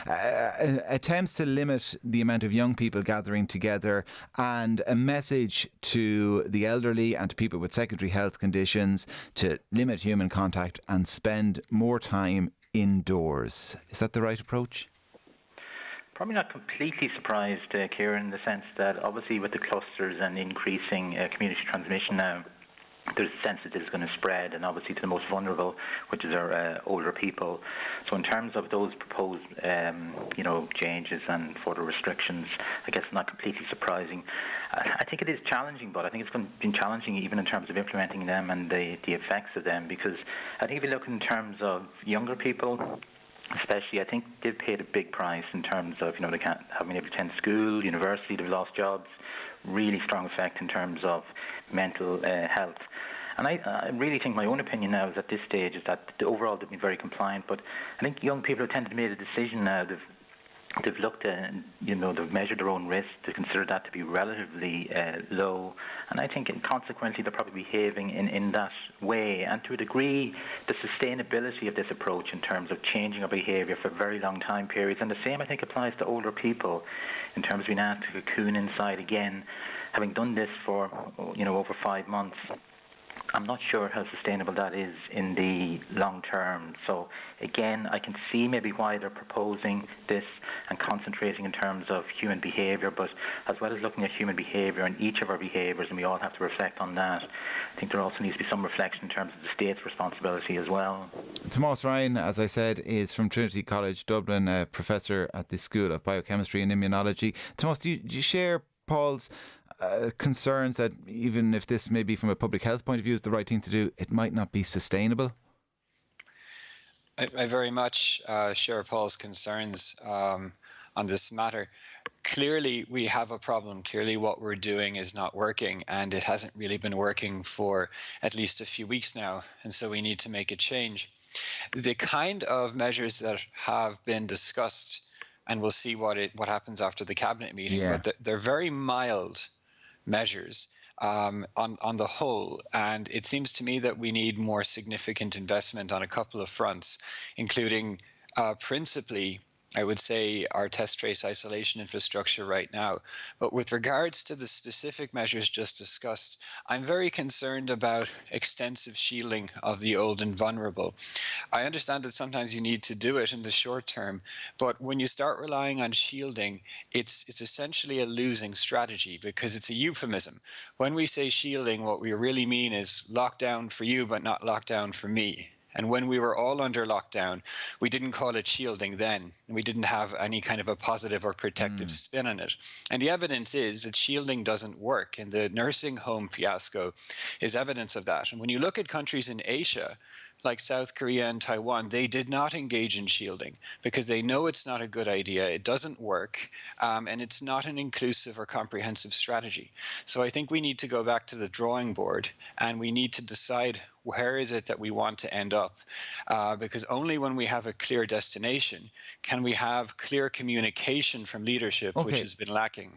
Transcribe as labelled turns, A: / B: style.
A: attempts to limit the amount of young people gathering together, and a message to the elderly and to people with secondary health conditions to limit human contact and spend more time indoors. Is that the right approach?
B: Probably not completely surprised, Kieran, in the sense that obviously with the clusters and increasing community transmission now, there's a sense that this is going to spread, and obviously to the most vulnerable, which is our older people. So in terms of those proposed, changes and further restrictions, I guess not completely surprising. I think it is challenging, but I think it's been challenging even in terms of implementing them and the effects of them, because I think if you look in terms of younger people, especially, I think they've paid a big price in terms of, they haven't been able to attend school, university, they've lost jobs, really strong effect in terms of mental health. And I really think my own opinion now is at this stage is that overall they've been very compliant, but I think young people have tended to make a decision now. They've looked at, they've measured their own risk to consider that to be relatively low, and I think consequently they're probably behaving in that way. And to a degree, the sustainability of this approach in terms of changing our behaviour for very long time periods, and the same I think applies to older people in terms of being asked to cocoon inside again, having done this for over 5 months. I'm not sure how sustainable that is in the long term. So again, I can see maybe why they're proposing this and concentrating in terms of human behaviour, but as well as looking at human behaviour and each of our behaviours, and we all have to reflect on that, I think there also needs to be some reflection in terms of the state's responsibility as well.
A: Tomás Ryan, as I said, is from Trinity College Dublin, a professor at the School of Biochemistry and Immunology. Tomás, do you share Paul's concerns that even if this may be from a public health point of view is the right thing to do, it might not be sustainable?
C: I very much share Paul's concerns on this matter. Clearly, we have a problem. Clearly, what we're doing is not working, and it hasn't really been working for at least a few weeks now, and so we need to make a change. The kind of measures that have been discussed, and we'll see what happens after the cabinet meeting, but they're very mild measures on the whole, and it seems to me that we need more significant investment on a couple of fronts, including principally, I would say, our test trace isolation infrastructure right now. But with regards to the specific measures just discussed, I'm very concerned about extensive shielding of the old and vulnerable. I understand that sometimes you need to do it in the short term, but when you start relying on shielding, it's essentially a losing strategy, because it's a euphemism. When we say shielding, what we really mean is lockdown for you, but not lockdown for me. And when we were all under lockdown, we didn't call it shielding then. We didn't have any kind of a positive or protective spin on it. And the evidence is that shielding doesn't work. And the nursing home fiasco is evidence of that. And when you look at countries in Asia, like South Korea and Taiwan, they did not engage in shielding because they know it's not a good idea, it doesn't work, and it's not an inclusive or comprehensive strategy. So I think we need to go back to the drawing board, and we need to decide where is it that we want to end up, because only when we have a clear destination can we have clear communication from leadership, which has been lacking.